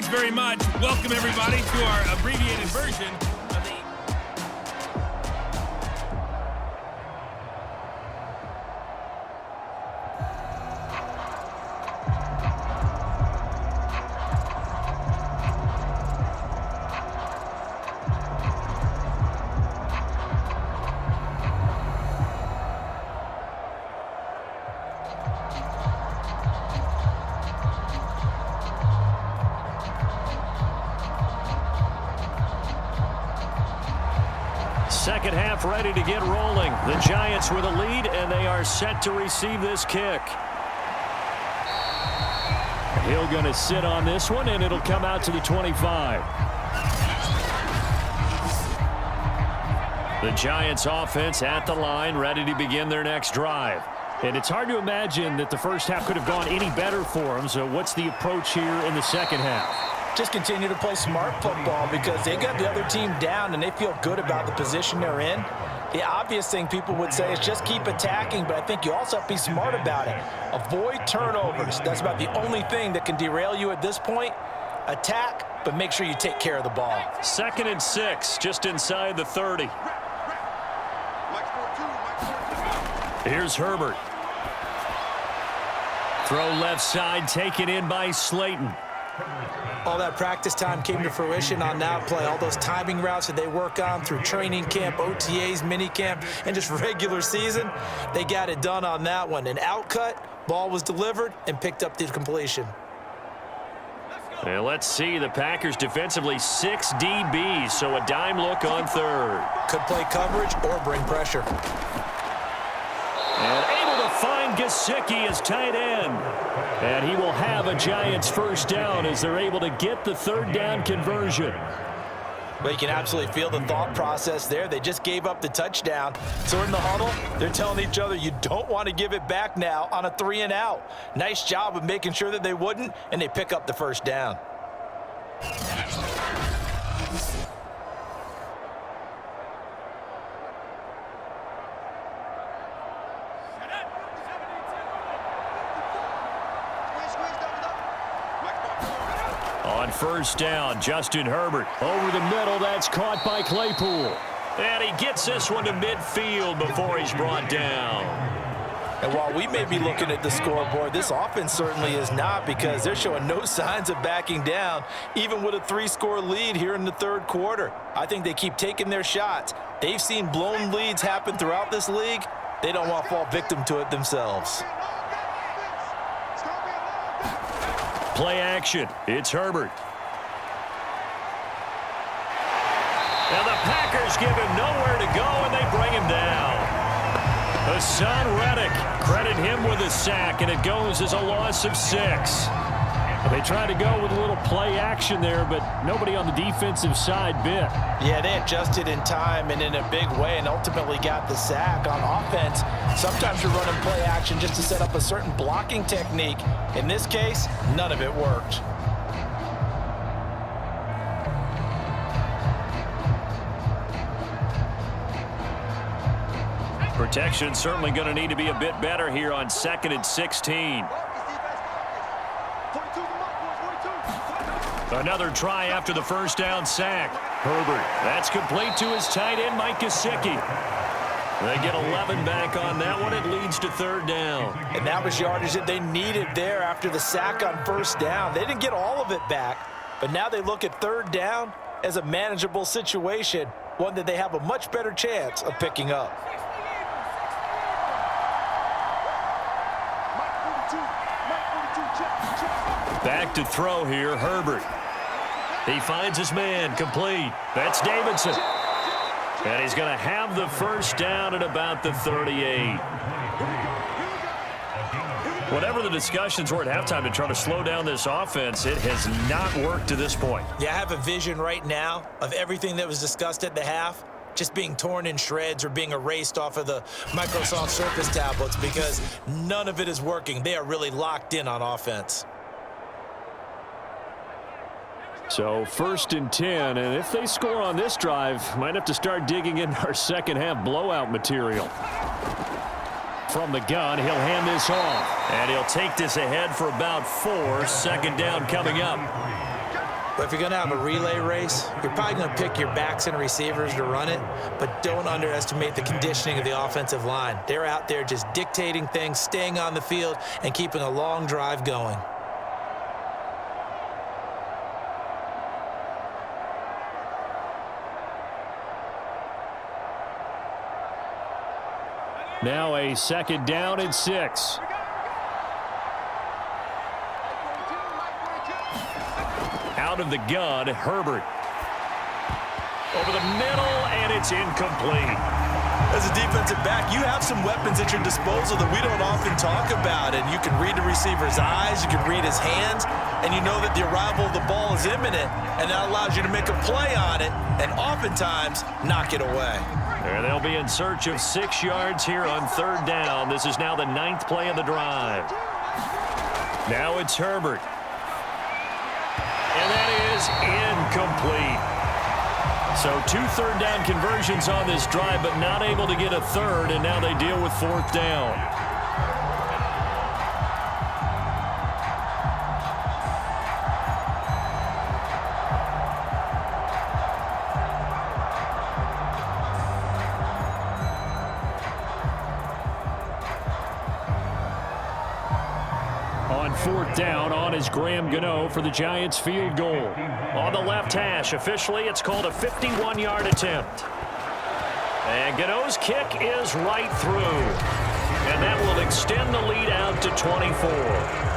Thanks very much. Welcome, everybody, to our abbreviated version of the... Second half ready to get rolling. The Giants with a lead, and they are set to receive this kick. Hill going to sit on this one, and it'll come out to the 25. The Giants offense at the line, ready to begin their next drive. And it's hard to imagine that the first half could have gone any better for them. So what's the approach here in the second half? Just continue to play smart football because they got the other team down and they feel good about the position they're in. The obvious thing people would say is just keep attacking, but I think you also have to be smart about it. Avoid turnovers. That's about the only thing that can derail you at this point. Attack, but make sure you take care of the ball. 2nd and 6, just inside the 30. Here's Herbert. Throw left side, taken in by Slayton. All that practice time came to fruition on that play. All those timing routes that they work on through training camp, OTAs, minicamp, and just regular season, they got it done on that one. An outcut, ball was delivered, and picked up the completion. And let's see, the Packers defensively 6 DBs, so a dime look on third. Could play coverage or bring pressure. And able to find Gesicki as tight end. And he will have a Giants first down as they're able to get the third down conversion. But you can absolutely feel the thought process there. They just gave up the touchdown. So in the huddle, they're telling each other, you don't want to give it back now on a 3 and out. Nice job of making sure that they wouldn't, and they pick up the first down. On first down, Justin Herbert over the middle. That's caught by Claypool. And he gets this one to midfield before he's brought down. And while we may be looking at the scoreboard, this offense certainly is not, because they're showing no signs of backing down, even with a 3-score lead here in the third quarter. I think they keep taking their shots. They've seen blown leads happen throughout this league. They don't want to fall victim to it themselves. Play action. It's Herbert. Now the Packers give him nowhere to go, and they bring him down. Hassan Reddick, credit him with a sack, and it goes as a loss of 6. They tried to go with a little play action there, but nobody on the defensive side bit. Yeah, they adjusted in time and in a big way and ultimately got the sack. On offense, sometimes you're running play action just to set up a certain blocking technique. In this case, none of it worked. Protection certainly going to need to be a bit better here on 2nd and 16. Another try after the first down sack. Herbert, that's complete to his tight end, Mike Gesicki. They get 11 back on that one. It leads to third down. And that was yardage that they needed there after the sack on first down. They didn't get all of it back, but now they look at third down as a manageable situation, one that they have a much better chance of picking up. Back to throw here, Herbert. He finds his man, complete. That's Davidson. And he's going to have the first down at about the 38. Whatever the discussions were at halftime to try to slow down this offense, it has not worked to this point. Yeah, I have a vision right now of everything that was discussed at the half just being torn in shreds or being erased off of the Microsoft Surface tablets, because none of it is working. They are really locked in on offense. So 1st and 10, and if they score on this drive, might have to start digging in our second half blowout material. From the gun, he'll hand this off, and he'll take this ahead for about 4. Second down coming up. But if you're going to have a relay race, you're probably going to pick your backs and receivers to run it, but don't underestimate the conditioning of the offensive line. They're out there just dictating things, staying on the field, and keeping a long drive going. Now a 2nd down and 6. Out of the gun, Herbert. Over the middle, and it's incomplete. As a defensive back, you have some weapons at your disposal that we don't often talk about. And you can read the receiver's eyes, you can read his hands, and you know that the arrival of the ball is imminent, and that allows you to make a play on it and oftentimes knock it away. And they'll be in search of 6 yards here on 3rd down. This is now the 9th play of the drive. Now it's Herbert. And that is incomplete. So 2 3rd down conversions on this drive, but not able to get a 3rd, and now they deal with 4th down. On 4th down, on is Graham Gano for the Giants field goal. On the left hash, officially it's called a 51-yard attempt. And Gano's kick is right through. And that will extend the lead out to 24.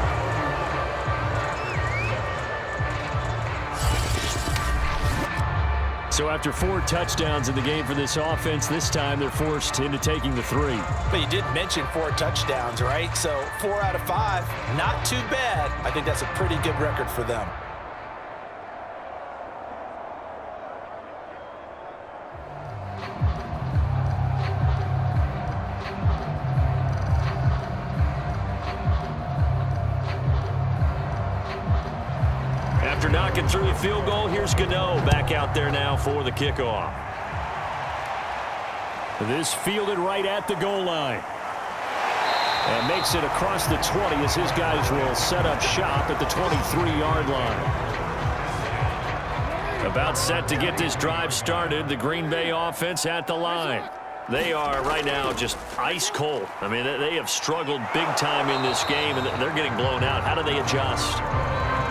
So after 4 touchdowns in the game for this offense, this time they're forced into taking the 3. But you did mention 4 touchdowns, right? So 4 out of 5, not too bad. I think that's a pretty good record for them. After knocking through the field goal, here's Gano back out there now for the kickoff. This fielded right at the goal line. And makes it across the 20 as his guys will set up shop at the 23-yard line. About set to get this drive started, the Green Bay offense at the line. They are right now just ice cold. I mean, they have struggled big time in this game, and they're getting blown out. How do they adjust?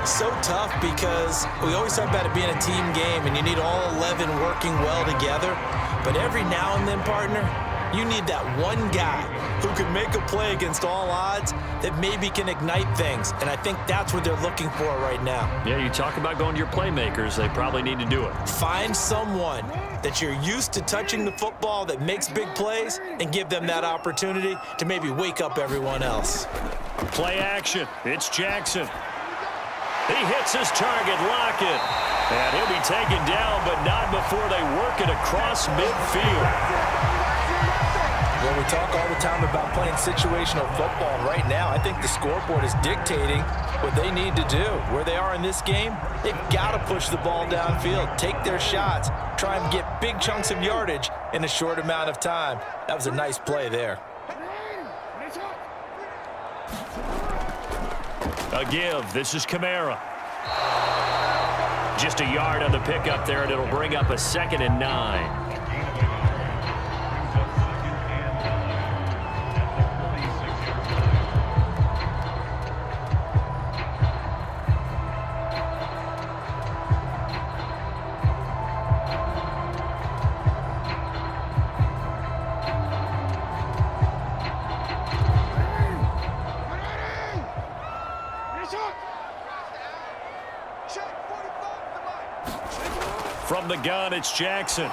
So tough because we always talk about it being a team game and you need all 11 working well together. But every now and then, partner, you need that one guy who can make a play against all odds that maybe can ignite things. And I think that's what they're looking for right now. Yeah, you talk about going to your playmakers. They probably need to do it. Find someone that you're used to touching the football that makes big plays and give them that opportunity to maybe wake up everyone else. Play action. It's Jackson. He hits his target, Lockett. And he'll be taken down, but not before they work it across midfield. Well, we talk all the time about playing situational football. Right now, I think the scoreboard is dictating what they need to do. Where they are in this game, they've got to push the ball downfield, take their shots, try and get big chunks of yardage in a short amount of time. That was a nice play there. A give. This is Kamara. Just a yard on the pickup there, and it'll bring up a 2nd and 9. From the gun, it's Jackson.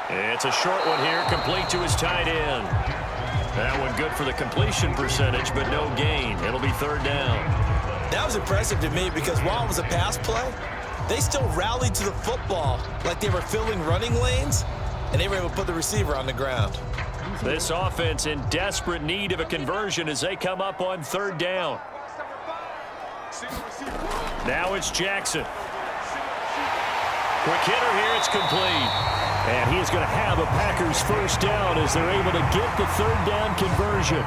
It's a short one here, complete to his tight end. That one good for the completion percentage, but no gain. It'll be 3rd down. That was impressive to me because while it was a pass play, they still rallied to the football like they were filling running lanes, and they were able to put the receiver on the ground. This offense in desperate need of a conversion as they come up on 3rd down. Now it's Jackson. Quick hitter here, it's complete. And he is going to have a Packers 1st down as they're able to get the 3rd down conversion.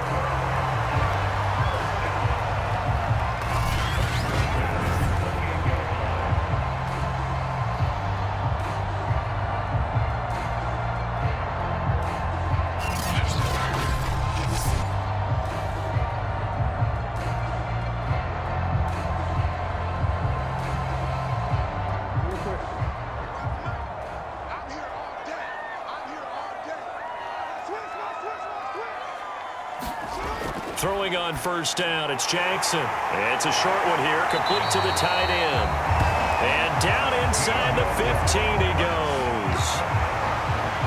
Throwing on first down, it's Jackson. It's a short one here, complete to the tight end. And down inside the 15 he goes.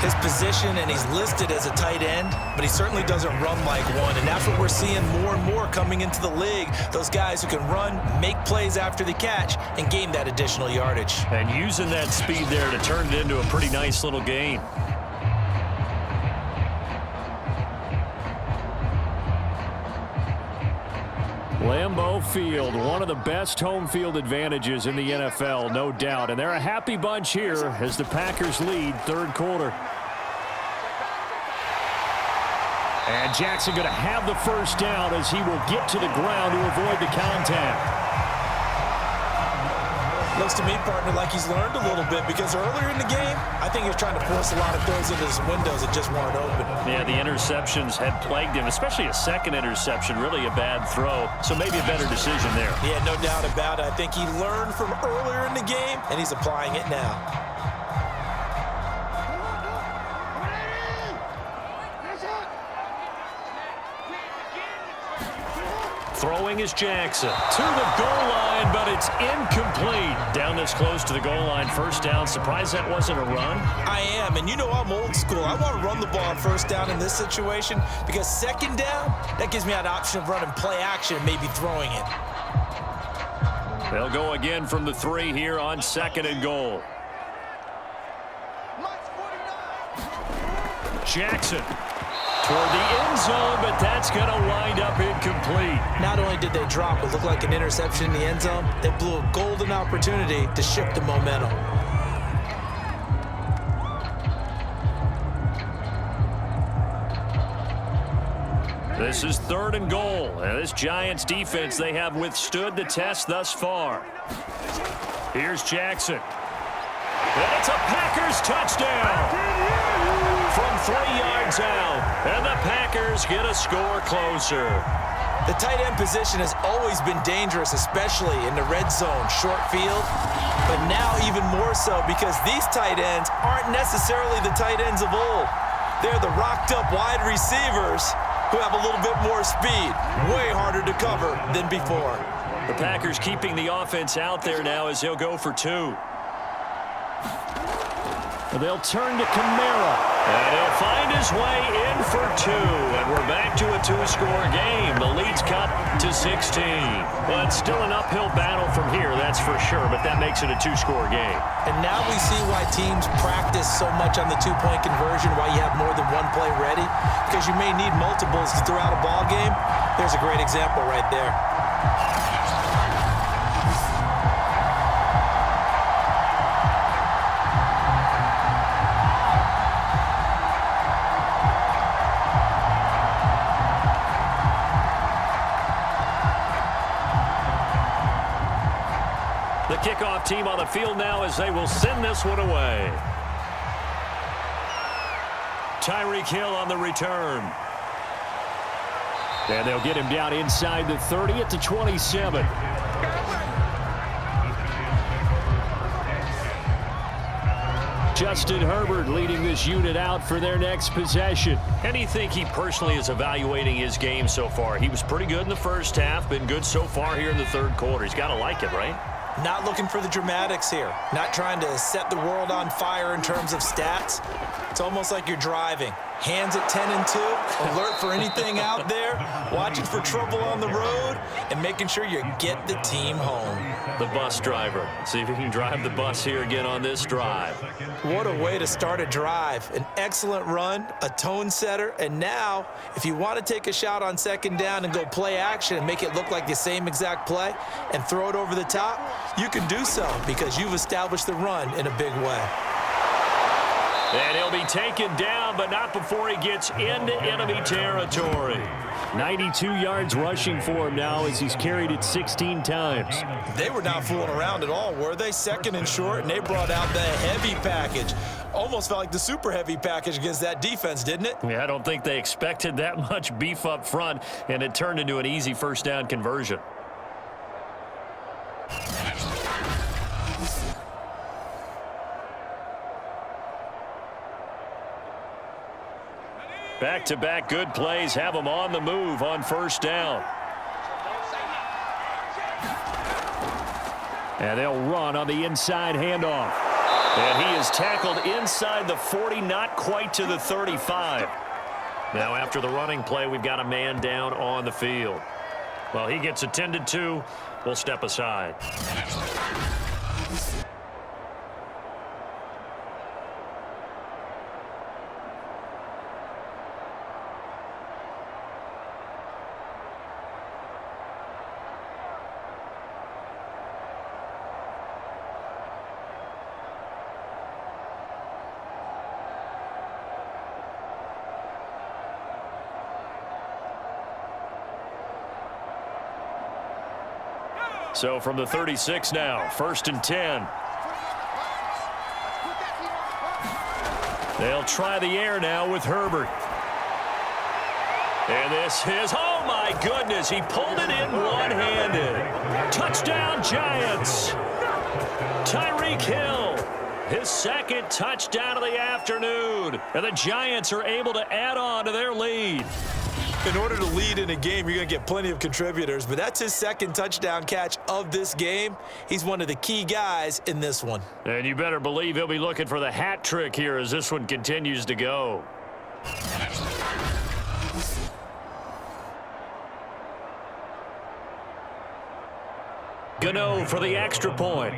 His position, and he's listed as a tight end, but he certainly doesn't run like one, and that's what we're seeing more and more coming into the league. Those guys who can run, make plays after the catch, and gain that additional yardage. And using that speed there to turn it into a pretty nice little gain. Lambeau Field, one of the best home field advantages in the NFL, no doubt. And they're a happy bunch here as the Packers lead third quarter. And Jackson going to have the first down as he will get to the ground to avoid the contact. Looks to me, partner, like he's learned a little bit, because earlier in the game, I think he was trying to force a lot of throws into his windows that just weren't open. Yeah, the interceptions had plagued him, especially a second interception, really a bad throw. So maybe a better decision there. Yeah, no doubt about it. I think he learned from earlier in the game, and he's applying it now. Throwing is Jackson to the goal line, but it's incomplete. Down this close to the goal line, first down. Surprised that wasn't a run? I am, and you know I'm old school. I want to run the ball on first down in this situation, because second down, that gives me that option of running play action and maybe throwing it. They'll go again from the 3 here on second and goal. Jackson toward the end zone, but that's going to wind up incomplete. Not only did they drop what looked like an interception in the end zone, they blew a golden opportunity to shift the momentum. This is third and goal. And this Giants defense, they have withstood the test thus far. Here's Jackson. And it's a Packers touchdown from 3 yards out. And the Packers get a score closer. The tight end position has always been dangerous, especially in the red zone, short field. But now even more so, because these tight ends aren't necessarily the tight ends of old. They're the rocked-up wide receivers who have a little bit more speed, way harder to cover than before. The Packers keeping the offense out there now as they'll go for 2. They'll turn to Kamara, and he'll find his way in for 2, and we're back to a 2-score game. The lead's cut to 16. Well, it's still an uphill battle from here, that's for sure, but that makes it a 2-score game. And now we see why teams practice so much on the 2-point conversion, why you have more than one play ready, because you may need multiples throughout a ball game. There's a great example right there. The kickoff team on the field now as they will send this one away. Tyreek Hill on the return. And they'll get him down inside the 30 at the 27. Justin Herbert leading this unit out for their next possession. And you think he personally is evaluating his game so far? He was pretty good in the first half, been good so far here in the third quarter. He's got to like it, right? Not looking for the dramatics here. Not trying to set the world on fire in terms of stats. It's almost like you're driving. Hands at 10 and 2, alert for anything out there, watching for trouble on the road, and making sure you get the team home. The bus driver. See if he can drive the bus here again on this drive. What a way to start a drive. An excellent run, a tone setter, and now, if you want to take a shot on second down and go play action and make it look like the same exact play and throw it over the top, you can do so because you've established the run in a big way. And he'll be taken down, but not before he gets into enemy territory. 92 yards rushing for him now as he's carried it 16 times. They were not fooling around at all, were they? Second and short, and they brought out the heavy package. Almost felt like the super heavy package against that defense, didn't it? Yeah, I don't think they expected that much beef up front, and it turned into an easy first down conversion. Back-to-back good plays have them on the move on first down. And they'll run on the inside handoff. And he is tackled inside the 40, not quite to the 35. Now after the running play, we've got a man down on the field. Well, he gets attended to. We'll step aside. So from the 36 now, 1st and 10. They'll try the air now with Herbert. And this is, oh my goodness, he pulled it in one-handed. Touchdown Giants. Tyreek Hill, his second touchdown of the afternoon. And the Giants are able to add on to their lead. In order to lead in a game, you're going to get plenty of contributors, but that's his second touchdown catch of this game. He's one of the key guys in this one. And you better believe he'll be looking for the hat trick here as this one continues to go. Gano for the extra point.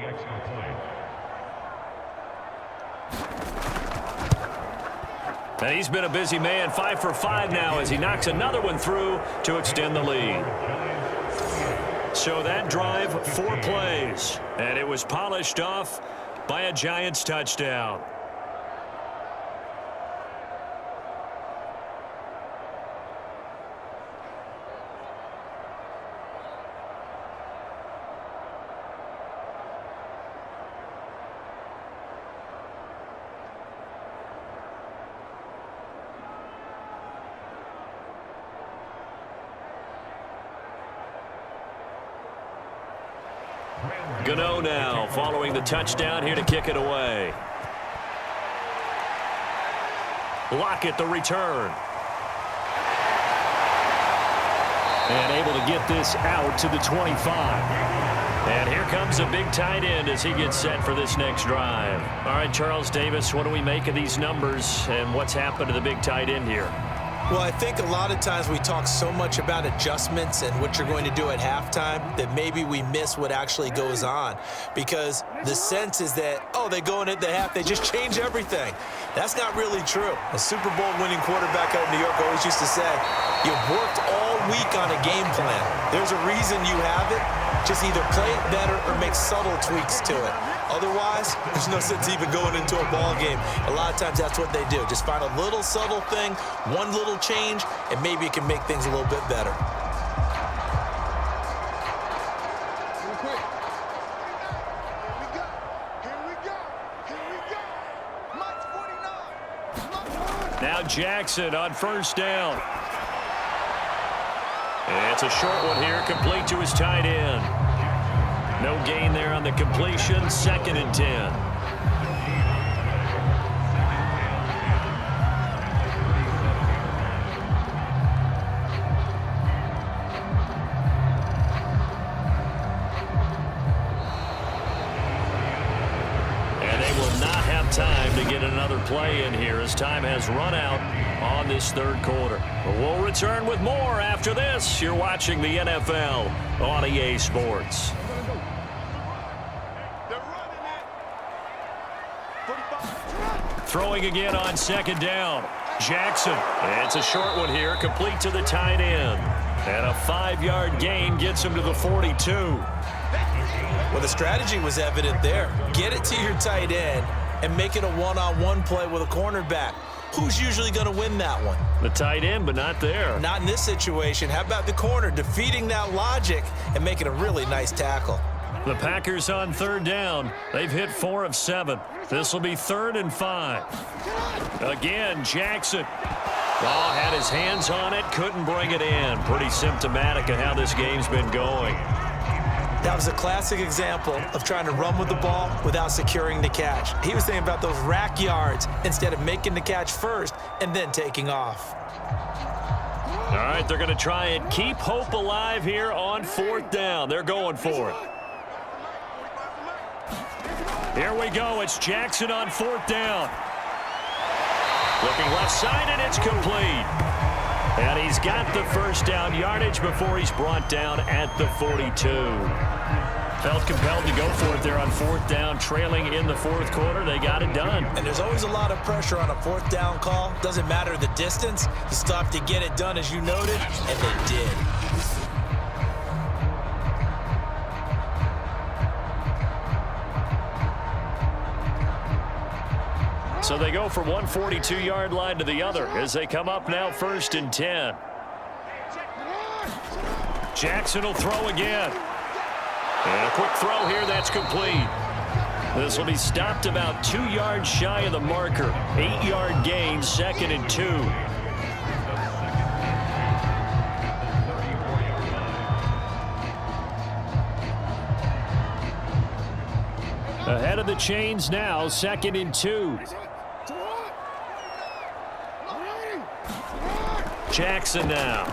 And he's been a busy man, 5 for 5 now as he knocks another one through to extend the lead. So that drive, 4 plays, and it was polished off by a Giants touchdown. Gano now following the touchdown here to kick it away. Lockett the return. And able to get this out to the 25. And here comes a big tight end as he gets set for this next drive. All right, Charles Davis, what do we make of these numbers and what's happened to the big tight end here? Well, I think a lot of times we talk so much about adjustments and what you're going to do at halftime that maybe we miss what actually goes on, because the sense is that, oh, they go in at the half, they just change everything. That's not really true. A Super Bowl winning quarterback out of New York always used to say, you've worked all week on a game plan. There's a reason you have it. Just either play it better or make subtle tweaks to it. Otherwise, there's no sense even going into a ball game. A lot of times that's what they do. Just find a little subtle thing, one little change, and maybe it can make things a little bit better. Now Jackson on first down. And it's a short one here, complete to his tight end. No gain there on the completion, 2nd and 10. And they will not have time to get another play in here as time has run out on this third quarter. But we'll return with more after this. You're watching the NFL on EA Sports. Throwing again on 2nd down. Jackson. And it's a short one here, complete to the tight end. And a 5-yard gain gets him to the 42. Well, the strategy was evident there. Get it to your tight end and make it a one-on-one play with a cornerback. Who's usually going to win that one? The tight end, but not there. Not in this situation. How about the corner defeating that logic and making a really nice tackle? The Packers on 3rd down. They've hit 4 of 7. This will be 3rd and 5. Again, Jackson. Oh, had his hands on it, couldn't bring it in. Pretty symptomatic of how this game's been going. That was a classic example of trying to run with the ball without securing the catch. He was thinking about those rack yards instead of making the catch first and then taking off. All right, they're going to try and keep hope alive here on 4th down. They're going for it. Here we go. It's Jackson on 4th down. Looking left side, and it's complete. And he's got the first down yardage before he's brought down at the 42. Felt compelled to go for it there on 4th down, trailing in the 4th quarter. They got it done. And there's always a lot of pressure on a 4th down call. Doesn't matter the distance. You still have to get it done, as you noted, and they did. So they go from one 42-yard line to the other as they come up now 1st and 10. Jackson will throw again. And a quick throw here, that's complete. This will be stopped about 2 yards shy of the marker. 8-yard gain, 2nd and 2. Ahead of the chains now, 2nd and 2. Jackson now.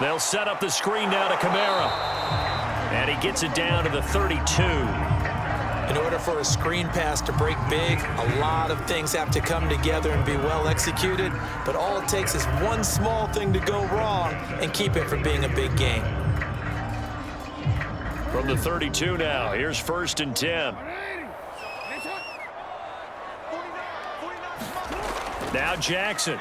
They'll set up the screen now to Kamara. And he gets it down to the 32. In order for a screen pass to break big, a lot of things have to come together and be well executed. But all it takes is one small thing to go wrong and keep it from being a big game. From the 32 now, here's 1st and 10. Now Jackson.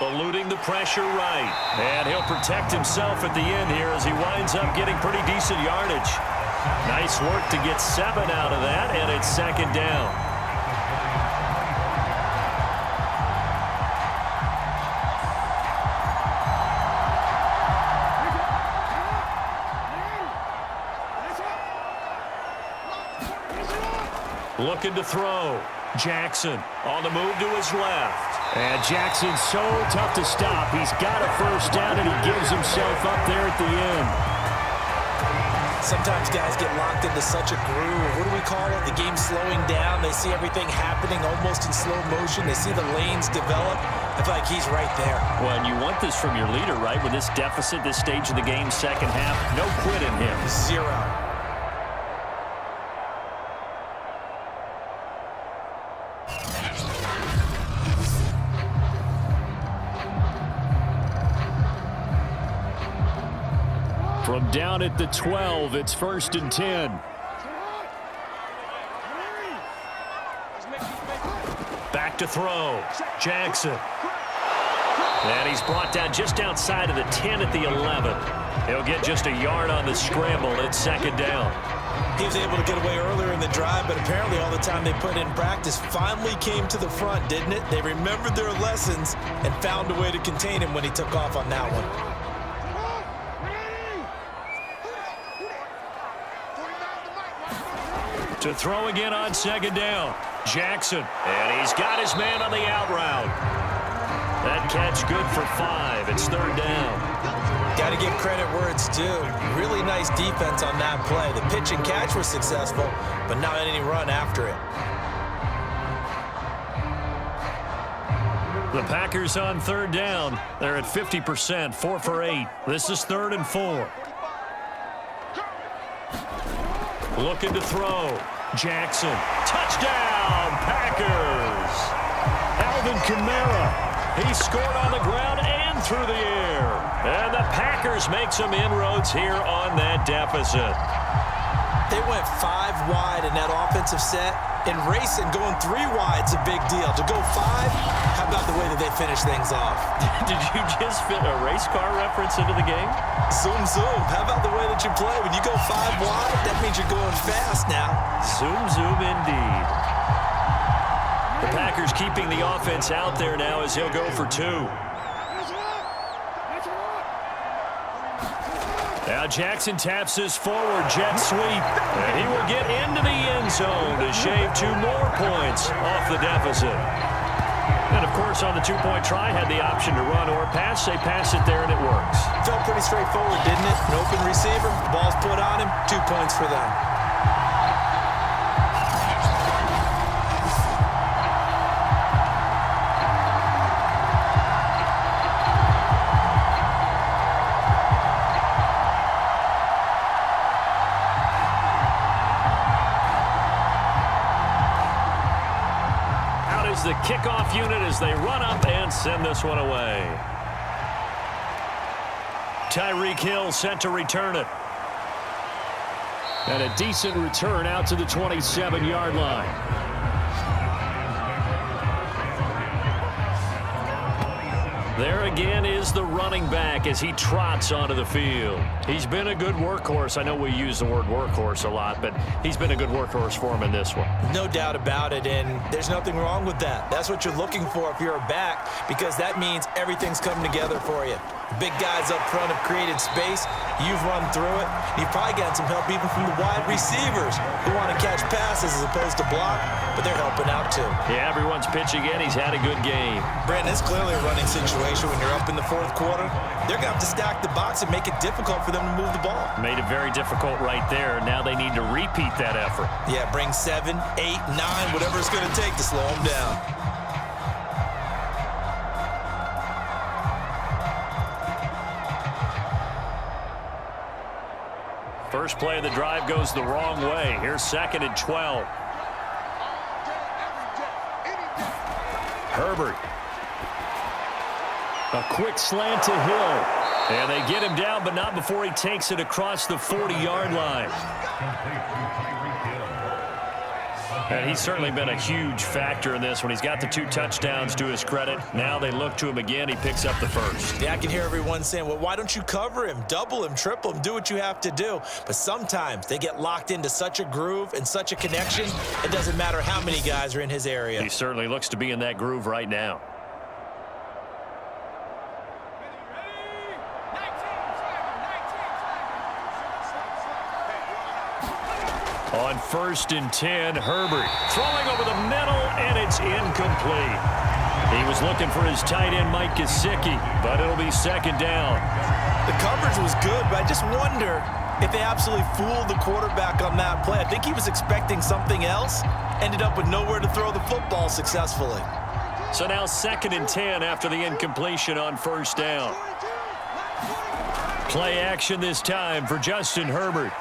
Eluding the pressure right. And he'll protect himself at the end here as he winds up getting pretty decent yardage. Nice work to get 7 out of that, and it's 2nd down. Looking to throw. Jackson on the move to his left. And Jackson's so tough to stop. He's got a first down, and he gives himself up there at the end. Sometimes guys get locked into such a groove. What do we call it? The game slowing down. They see everything happening almost in slow motion. They see the lanes develop. I feel like he's right there. Well, and you want this from your leader, right? With this deficit, this stage of the game, 2nd half, no quit in him. 0. From down at the 12, it's 1st and 10. Back to throw. Jackson. And he's brought down just outside of the 10 at the 11. He'll get just a yard on the scramble. It's 2nd down. He was able to get away earlier in the drive, but apparently all the time they put in practice finally came to the front, didn't it? They remembered their lessons and found a way to contain him when he took off on that one. To throw again on 2nd down. Jackson. And he's got his man on the out route. That catch good for 5. It's 3rd down. Got to give credit where it's due. Really nice defense on that play. The pitch and catch was successful, but not any run after it. The Packers on 3rd down. They're at 50%, 4 for 8. This is 3rd and 4. Looking to throw. Jackson. Touchdown, Packers. Alvin Kamara. He scored on the ground and through the air. And the Packers make some inroads here on that deficit. They went 5 wide in that offensive set. And racing, going 3 wide's a big deal. To go 5, how about the way that they finish things off? Did you just fit a race car reference into the game? Zoom, zoom. How about the way that you play? When you go 5 wide, that means you're going fast now. Zoom, zoom indeed. The Packers keeping the offense out there now as he'll go for 2. Now Jackson taps his forward jet sweep, and he will get into the end zone to shave 2 more points off the deficit. And, of course, on the 2-point try, had the option to run or pass. They pass it there, and it works. Felt pretty straightforward, didn't it? An open receiver, ball's put on him, 2 points for them. is the kickoff unit as they run up and send this one away. Tyreek Hill set to return it. And a decent return out to the 27-yard line. There again is the running back as he trots onto the field. He's been a good workhorse. I know we use the word workhorse a lot, but he's been a good workhorse for him in this one. No doubt about it, and there's nothing wrong with that. That's what you're looking for if you're a back, because that means everything's coming together for you. Big guys up front have created space. You've run through it. You've probably gotten some help even from the wide receivers who want to catch passes as opposed to block, but they're helping out too. Yeah, everyone's pitching in. He's had a good game. Brandon, it's clearly a running situation when you're up in the fourth quarter. They're going to have to stack the box and make it difficult for them to move the ball. Made it very difficult right there. Now they need to repeat that effort. Yeah, bring 7, 8, 9, whatever it's going to take to slow them down. First play of the drive goes the wrong way. Here's 2nd and 12. Herbert. A quick slant to Hill. And they get him down, but not before he takes it across the 40-yard line. And he's certainly been a huge factor in this when he's got the 2 touchdowns to his credit. Now they look to him again. He picks up the first. Yeah, I can hear everyone saying, well, why don't you cover him, double him, triple him, do what you have to do. But sometimes they get locked into such a groove and such a connection, it doesn't matter how many guys are in his area. He certainly looks to be in that groove right now. On 1st and 10, Herbert throwing over the middle, and it's incomplete. He was looking for his tight end, Mike Gesicki, but it'll be 2nd down. The coverage was good, but I just wonder if they absolutely fooled the quarterback on that play. I think he was expecting something else, ended up with nowhere to throw the football successfully. So now 2nd and 10 after the incompletion on 1st down. Play action this time for Justin Herbert.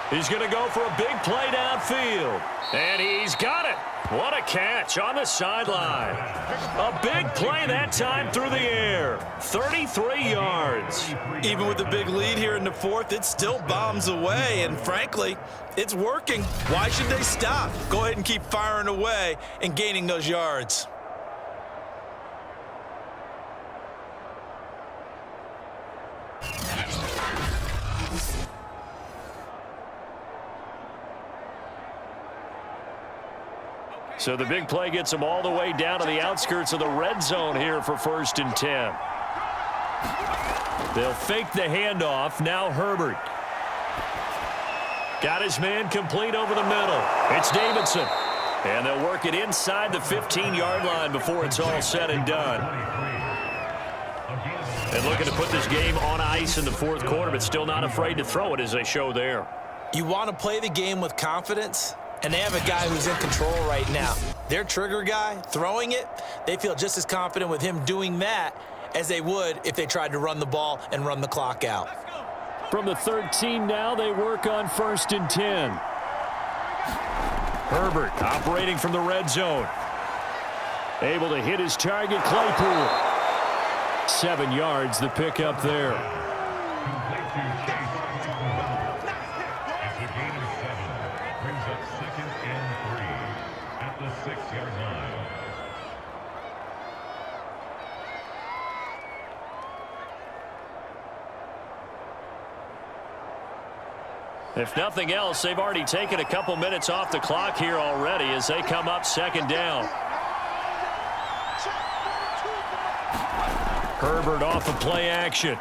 He's going to go for a big play downfield. And he's got it. What a catch on the sideline. A big play that time through the air. 33 yards. Even with the big lead here in the fourth, it still bombs away. And frankly, it's working. Why should they stop? Go ahead and keep firing away and gaining those yards. So the big play gets them all the way down to the outskirts of the red zone here for 1st and 10. They'll fake the handoff. Now Herbert. Got his man complete over the middle. It's Davidson. And they'll work it inside the 15-yard line before it's all said and done. And looking to put this game on ice in the fourth quarter, but still not afraid to throw it as they show there. You want to play the game with confidence? And they have a guy who's in control right now. Their trigger guy, throwing it, they feel just as confident with him doing that as they would if they tried to run the ball and run the clock out. From the 13 now, they work on 1st and 10. Herbert operating from the red zone. Able to hit his target, Claypool. 7 yards, the pickup there. If nothing else, they've already taken a couple minutes off the clock here already as they come up 2nd down. Herbert off of play action.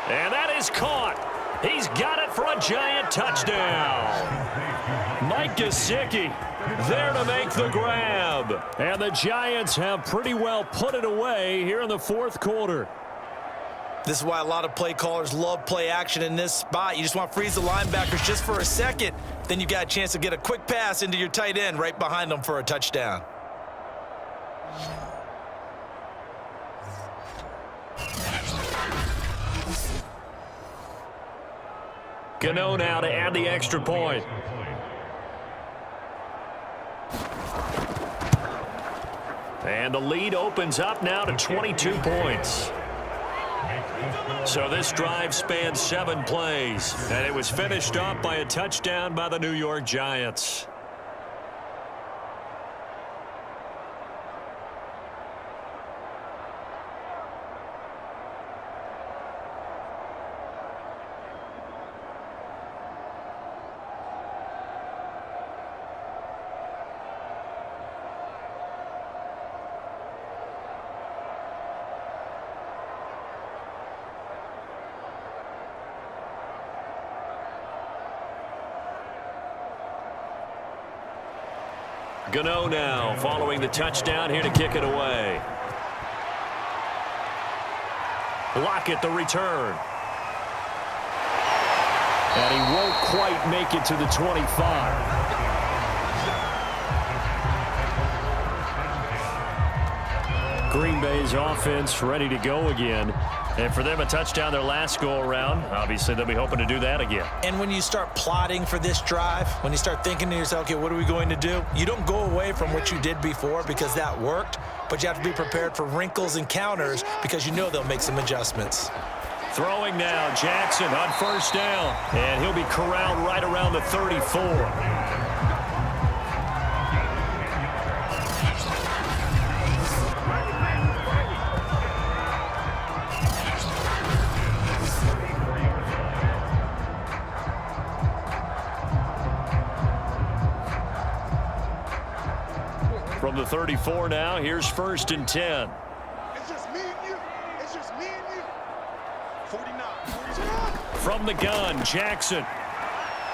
And that is caught. He's got it for a giant touchdown. Mike Gesicki there to make the grab. And the Giants have pretty well put it away here in the fourth quarter. This is why a lot of play callers love play action in this spot. You just want to freeze the linebackers just for a second. Then you got a chance to get a quick pass into your tight end right behind them for a touchdown. Gano now to add the extra point. And the lead opens up now to 22 points. So this drive spanned 7 plays, and it was finished off by a touchdown by the New York Giants. Gano now following the touchdown here to kick it away. Lockett the return. And he won't quite make it to the 25. Green Bay's offense ready to go again. And for them, a touchdown their last go-around. Obviously, they'll be hoping to do that again. And when you start plotting for this drive, when you start thinking to yourself, okay, what are we going to do? You don't go away from what you did before because that worked, but you have to be prepared for wrinkles and counters because you know they'll make some adjustments. Throwing now, Jackson on first down. And he'll be corralled right around the 34. From the 34 now, here's 1st and 10. It's just me and you. It's just me and you. 49. From the gun, Jackson.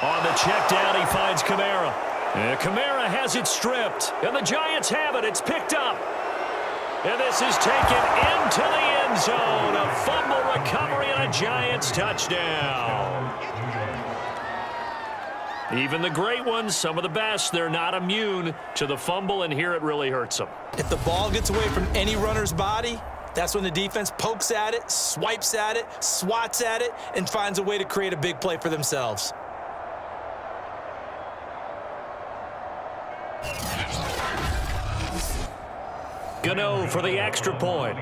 On the check down, he finds Kamara. And Kamara has it stripped. And the Giants have it. It's picked up. And this is taken into the end zone. A fumble recovery and a Giants touchdown. Even the great ones, some of the best, they're not immune to the fumble, and here it really hurts them. If the ball gets away from any runner's body, that's when the defense pokes at it, swipes at it, swats at it, and finds a way to create a big play for themselves. Gano for the extra point.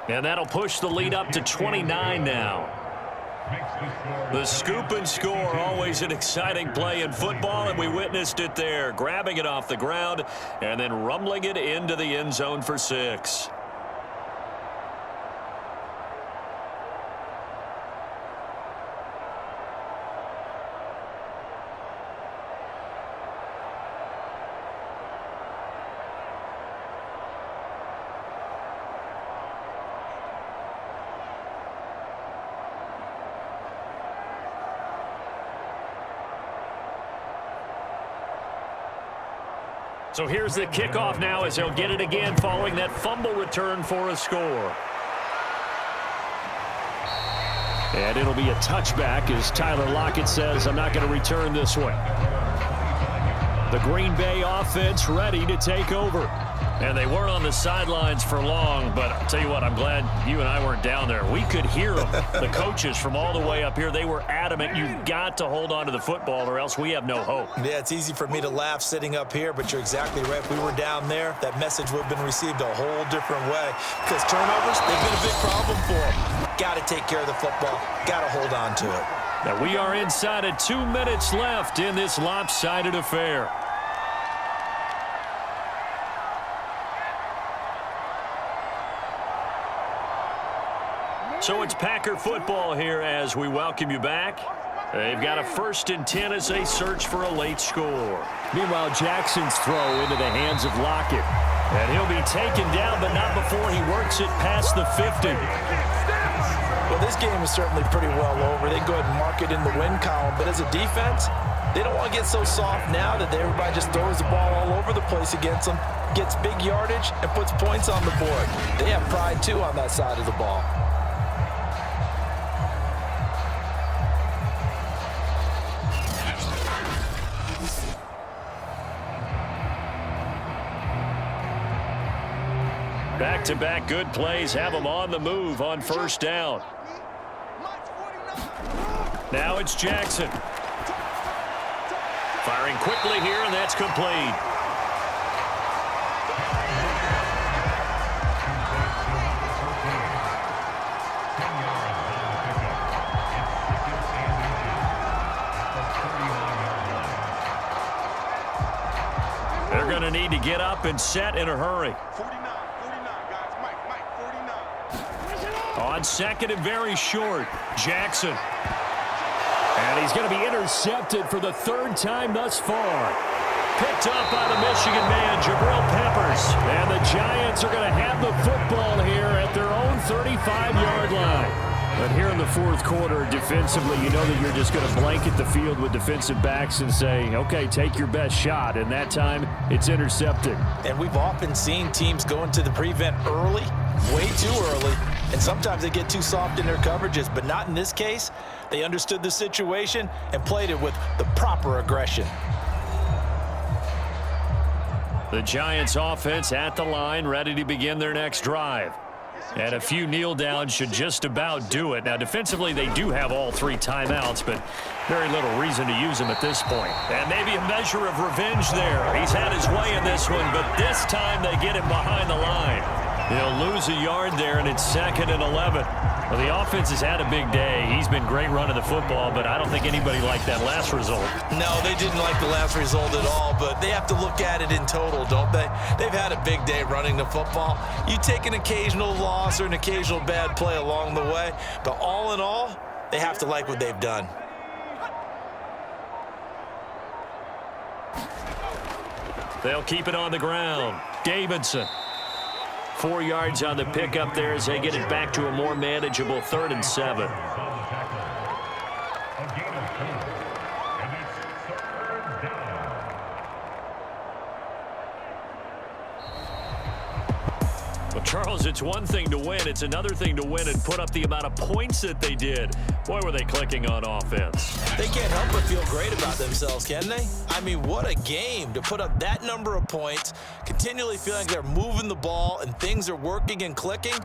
And that'll push the lead up to 29 now. The scoop and score, always an exciting play in football, and we witnessed it there. Grabbing it off the ground and then rumbling it into the end zone for 6. So here's the kickoff now as he'll get it again following that fumble return for a score. And it'll be a touchback as Tyler Lockett says, I'm not going to return this one. The Green Bay offense ready to take over. And they weren't on the sidelines for long, but I'll tell you what, I'm glad you and I weren't down there. We could hear them. The coaches from all the way up here, they were adamant. You've got to hold on to the football or else we have no hope. Yeah, it's easy for me to laugh sitting up here, but you're exactly right. If we were down there, that message would have been received a whole different way. Because turnovers, they've been a big problem for them. Got to take care of the football. Got to hold on to it. Now we are inside of 2 minutes left in this lopsided affair. So it's Packer football here as we welcome you back. They've got a 1st and 10 as they search for a late score. Meanwhile, Jackson's throw into the hands of Lockett. And he'll be taken down, but not before he works it past the 50. Well, this game is certainly pretty well over. They go ahead and mark it in the win column. But as a defense, they don't want to get so soft now that everybody just throws the ball all over the place against them, gets big yardage, and puts points on the board. They have pride, too, on that side of the ball. Back-to-back good plays have them on the move on 1st down. Now it's Jackson. Firing quickly here, and that's complete. They're going to need to get up and set in a hurry. 49, guys. Mike, 49. On second and very short, Jackson. And he's going to be intercepted for the third time thus far. Picked up by the Michigan man, Jabril Peppers. And the Giants are going to have the football here at their own 35-yard line. But here in the fourth quarter, defensively, you know that you're just going to blanket the field with defensive backs and say, okay, take your best shot. And that time, it's intercepted. And we've often seen teams go into the prevent early, way too early, and sometimes they get too soft in their coverages, but not in this case. They understood the situation and played it with the proper aggression. The Giants offense at the line, ready to begin their next drive. And a few kneel downs should just about do it. Now, defensively, they do have all three timeouts, but very little reason to use them at this point. And maybe a measure of revenge there. He's had his way in this one, but this time they get him behind the line. He'll lose a yard there, and it's 2nd and 11. Well, the offense has had a big day. He's been great running the football, but I don't think anybody liked that last result. No, they didn't like the last result at all, but they have to look at it in total, don't they? They've had a big day running the football. You take an occasional loss or an occasional bad play along the way, but all in all, they have to like what they've done. They'll keep it on the ground. Davidson. 4 yards on the pickup there as they get it back to a more manageable 3rd and 7. Well, Charles, it's one thing to win. It's another thing to win and put up the amount of points that they did. Boy, were they clicking on offense. They can't help but feel great about themselves, can they? I mean, what a game to put up that number of points, continually feeling like they're moving the ball and things are working and clicking.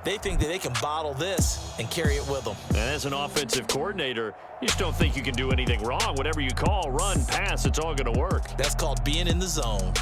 They think that they can bottle this and carry it with them. And as an offensive coordinator, you just don't think you can do anything wrong. Whatever you call, run, pass, it's all going to work. That's called being in the zone.